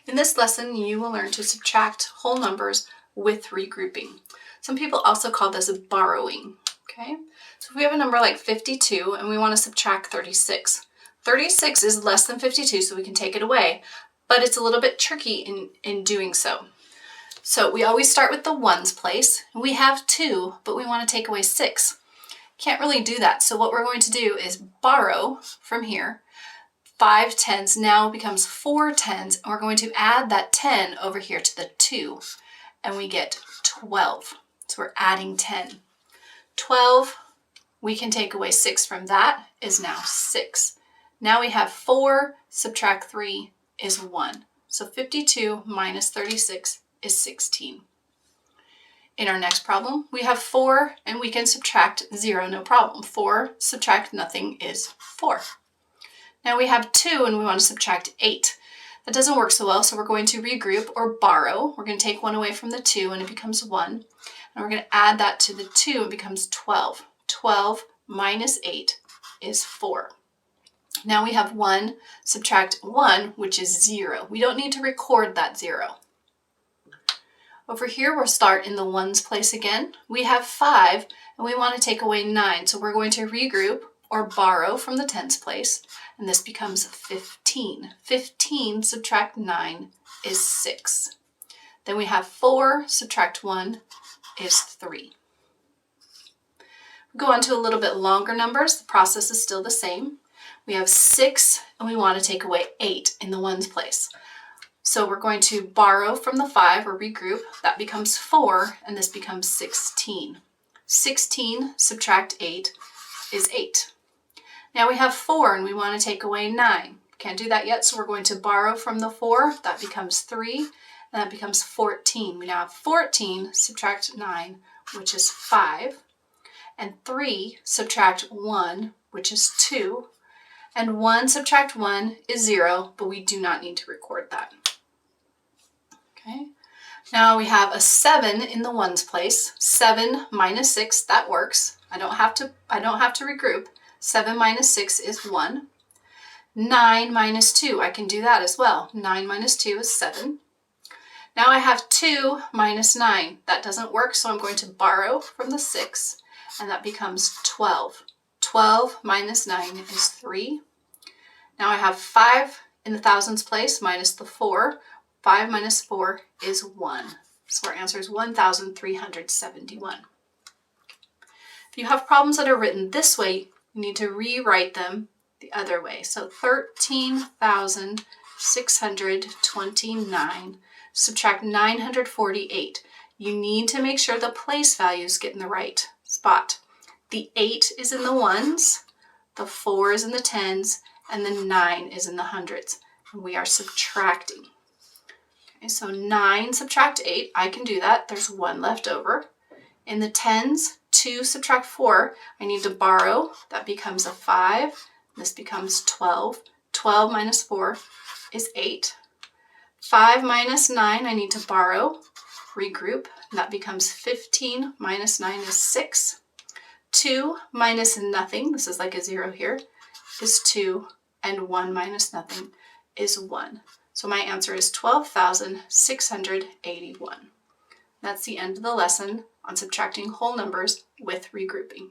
In this lesson, you will learn to subtract whole numbers with regrouping. Some people also call this borrowing, okay? So if we have a number like 52 and we want to subtract 36, 36 is less than 52, so we can take it away, but it's a little bit tricky in doing so. So we always start with the ones place. We have 2, but we want to take away 6. Can't really do that, so what we're going to do is borrow from here. 5 tens now becomes 4 tens, and we're going to add that 10 over here to the 2, and we get 12. So we're adding 10. 12, we can take away 6 from that, is now 6. Now we have 4, subtract 3 is 1. So 52 minus 36 is 16. In our next problem, we have 4, and we can subtract 0, no problem. 4 subtract nothing is 4. Now we have 2 and we want to subtract 8. That doesn't work so well, so we're going to regroup or borrow. We're going to take 1 away from the 2 and it becomes 1. And we're going to add that to the 2 and it becomes 12. 12 minus 8 is 4. Now we have 1, subtract 1, which is 0. We don't need to record that 0. Over here, we'll start in the ones place again. We have 5 and we want to take away 9, so we're going to regroup or borrow from the tens place, and this becomes 15. 15 subtract 9 is 6. Then we have 4, subtract 1 is 3. We go on to a little bit longer numbers. The process is still the same. We have 6 and we want to take away 8 in the ones place. So we're going to borrow from the 5 or regroup. That becomes 4 and this becomes 16. 16 subtract 8 is 8. Now we have 4 and we want to take away 9. Can't do that yet, so we're going to borrow from the 4. That becomes 3, and that becomes 14. We now have 14, subtract 9, which is 5. And 3, subtract 1, which is 2. And 1, subtract 1 is 0, but we do not need to record that. Okay. Now we have a 7 in the ones place. 7 minus 6, that works. I don't have to regroup. 7 minus 6 is 1. 9 minus 2, I can do that as well. 9 minus 2 is 7. Now I have 2 minus 9. That doesn't work, so I'm going to borrow from the 6, and that becomes 12. 12 minus 9 is 3. Now I have 5 in the thousands place minus the 4. 5 minus 4 is 1. So our answer is 1,371. If you have problems that are written this way, you need to rewrite them the other way. So 13,629, subtract 948. You need to make sure the place values get in the right spot. The 8 is in the ones, the 4 is in the tens, and the 9 is in the hundreds. And we are subtracting. Okay, so 9 subtract 8, I can do that. There's 1 left over. In the tens, 2 subtract 4, I need to borrow. That becomes a 5. This becomes 12. 12 minus 4 is 8. 5 minus 9, I need to borrow, regroup. And that becomes 15 minus 9 is 6. 2 minus nothing, this is like a 0 here, is 2. And 1 minus nothing is 1. So my answer is 12,681. That's the end of the lesson on subtracting whole numbers with regrouping.